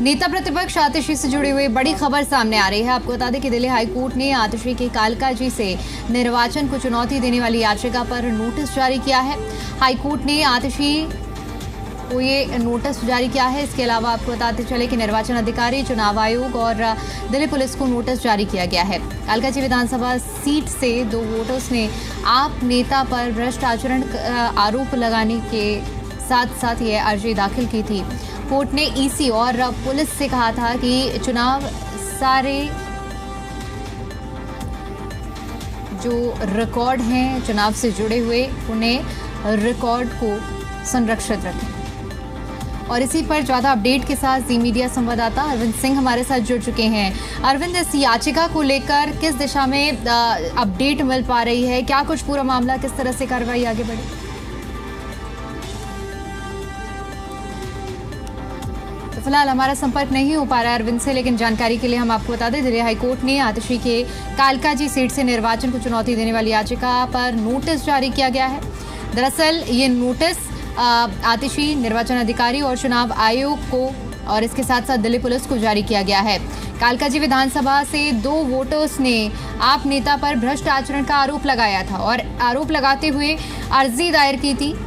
नेता प्रतिपक्ष आतिशी से जुड़ी हुई बड़ी खबर सामने आ रही है। आपको बता दें कि दिल्ली हाईकोर्ट ने आतिशी की कालकाजी से निर्वाचन को चुनौती देने वाली याचिका पर नोटिस जारी किया है। हाईकोर्ट ने आतिशी को ये नोटिस जारी किया है। इसके अलावा आपको बताते चले कि निर्वाचन अधिकारी, चुनाव आयोग और दिल्ली पुलिस को नोटिस जारी किया गया है। कालकाजी विधानसभा सीट से 2 वोटर्स ने आप नेता पर भ्रष्ट आचरण आरोप लगाने के साथ साथ ये अर्जी दाखिल की थी। कोर्ट ने ईसी और पुलिस से कहा था कि चुनाव सारे जो रिकॉर्ड हैं चुनाव से जुड़े हुए उन्हें रिकॉर्ड को संरक्षित रखें। और इसी पर ज्यादा अपडेट के साथ जी मीडिया संवाददाता अरविंद सिंह हमारे साथ जुड़ चुके हैं। अरविंद, इस याचिका को लेकर किस दिशा में अपडेट मिल पा रही है? क्या कुछ पूरा मामला, किस तरह से कार्रवाई आगे बढ़ी? तो फिलहाल हमारा संपर्क नहीं हो पा रहा है अरविंद से, लेकिन जानकारी के लिए हम आपको बता दें दिल्ली हाईकोर्ट ने आतिशी के कालकाजी सीट से निर्वाचन को चुनौती देने वाली याचिका पर नोटिस जारी किया गया है। दरअसल ये नोटिस आतिशी, निर्वाचन अधिकारी और चुनाव आयोग को और इसके साथ साथ दिल्ली पुलिस को जारी किया गया है। कालकाजी विधानसभा से 2 वोटर्स ने आप नेता पर भ्रष्ट आचरण का आरोप लगाया था और आरोप लगाते हुए अर्जी दायर की थी।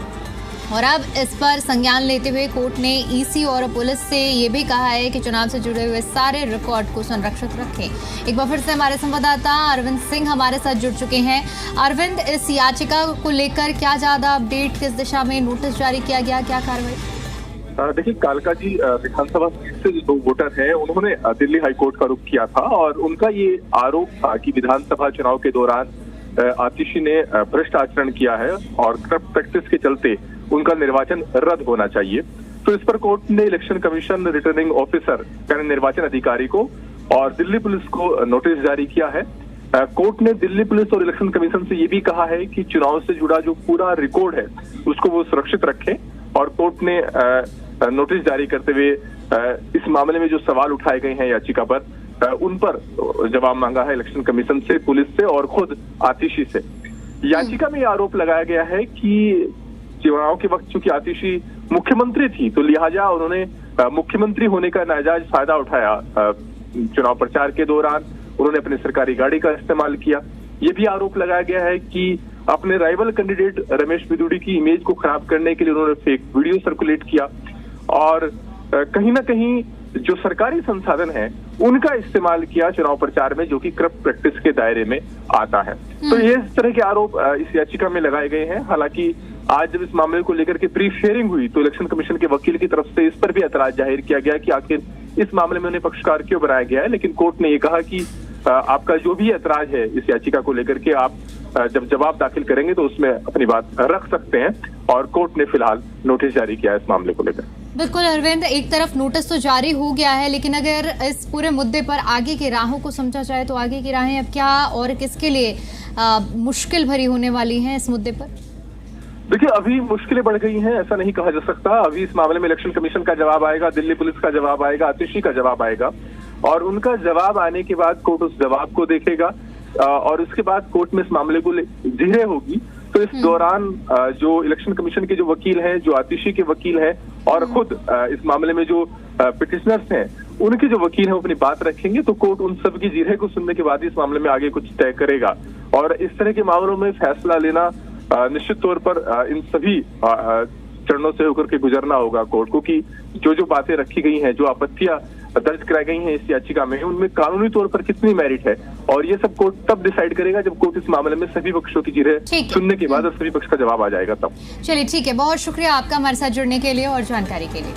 और अब इस पर संज्ञान लेते हुए कोर्ट ने ईसी और पुलिस से ये भी कहा है कि चुनाव से जुड़े हुए सारे रिकॉर्ड को संरक्षित रखें। एक बार फिर से हमारे संवाददाता अरविंद सिंह हमारे साथ जुड़ चुके हैं। अरविंद, इस याचिका को लेकर क्या ज्यादा अपडेट, किस दिशा में नोटिस जारी किया गया, क्या कार्रवाई? देखिए, कालकाजी विधानसभा सीट से जो 2 वोटर हैं उन्होंने दिल्ली हाईकोर्ट का रुख किया था और उनका ये आरोप था कि विधानसभा चुनाव के दौरान आतिशी ने भ्रष्ट आचरण किया है और करप्ट प्रैक्टिस के चलते उनका निर्वाचन रद्द होना चाहिए। तो इस पर कोर्ट ने इलेक्शन कमीशन, रिटर्निंग ऑफिसर यानी निर्वाचन अधिकारी को और दिल्ली पुलिस को नोटिस जारी किया है। कोर्ट ने दिल्ली पुलिस और इलेक्शन कमीशन से ये भी कहा है कि चुनाव से जुड़ा जो पूरा रिकॉर्ड है उसको वो सुरक्षित रखें। और कोर्ट ने नोटिस जारी करते हुए इस मामले में जो सवाल उठाए गए हैं याचिका पर, उन पर जवाब मांगा है इलेक्शन कमीशन से, पुलिस से और खुद आतिशी से। याचिका में आरोप लगाया गया है कि चुनाव के वक्त चूंकि आतिशी मुख्यमंत्री थी तो लिहाजा उन्होंने मुख्यमंत्री होने का नाजायज फायदा उठाया। चुनाव प्रचार के दौरान उन्होंने अपनी सरकारी गाड़ी का इस्तेमाल किया। ये भी आरोप लगाया गया है कि अपने राइवल कैंडिडेट रमेश बिदुड़ी की इमेज को खराब करने के लिए उन्होंने फेक वीडियो सर्कुलेट किया और कहीं ना कहीं जो सरकारी संसाधन है उनका इस्तेमाल किया चुनाव प्रचार में, जो कि करप्ट प्रैक्टिस के दायरे में आता है। तो ये इस तरह के आरोप इस याचिका में लगाए गए हैं। हालांकि आज जब इस मामले को लेकर के ब्रीफ शेयरिंग हुई तो इलेक्शन कमीशन के वकील की तरफ से इस पर भी ऐतराज जाहिर किया गया कि आखिर इस मामले में उन्हें पक्षकार क्यों बनाया गया है। लेकिन कोर्ट ने ये कहा कि आपका जो भी ऐतराज है इस याचिका को लेकर के, आप जब जवाब दाखिल करेंगे तो उसमें अपनी बात रख सकते हैं। और कोर्ट ने फिलहाल नोटिस जारी किया है इस मामले को लेकर। बिल्कुल अरविंद, एक तरफ नोटिस तो जारी हो गया है, लेकिन अगर इस पूरे मुद्दे पर आगे की राहों को समझा जाए तो आगे की राहें अब क्या और किसके लिए मुश्किल भरी होने वाली हैं इस मुद्दे पर? देखिए, अभी मुश्किलें बढ़ गई हैं, ऐसा नहीं कहा जा सकता। अभी इस मामले में इलेक्शन कमीशन का जवाब आएगा, दिल्ली पुलिस का जवाब आएगा, आतिशी का जवाब आएगा और उनका जवाब आने के बाद कोर्ट उस जवाब को देखेगा और उसके बाद कोर्ट में इस मामले को धीरे होगी। तो इस दौरान जो इलेक्शन कमीशन के जो वकील हैं, जो आतिशी के वकील हैं और खुद इस मामले में जो पिटिशनर्स हैं उनके जो वकील हैं वो अपनी बात रखेंगे। तो कोर्ट उन सब की जिरह को सुनने के बाद इस मामले में आगे कुछ तय करेगा। और इस तरह के मामलों में फैसला लेना निश्चित तौर पर इन सभी चरणों से होकर के गुजरना होगा कोर्ट को, कि जो बातें रखी गई हैं, जो आपत्तियां दर्ज कराई गई हैं इस याचिका में, उनमें कानूनी तौर पर कितनी मेरिट है। और ये सब कोर्ट तब डिसाइड करेगा जब कोर्ट इस मामले में सभी पक्षों की जिरह सुनने के बाद और सभी पक्ष का जवाब आ जाएगा तब। चलिए, ठीक है, बहुत शुक्रिया आपका हमारे साथ जुड़ने के लिए और जानकारी के लिए।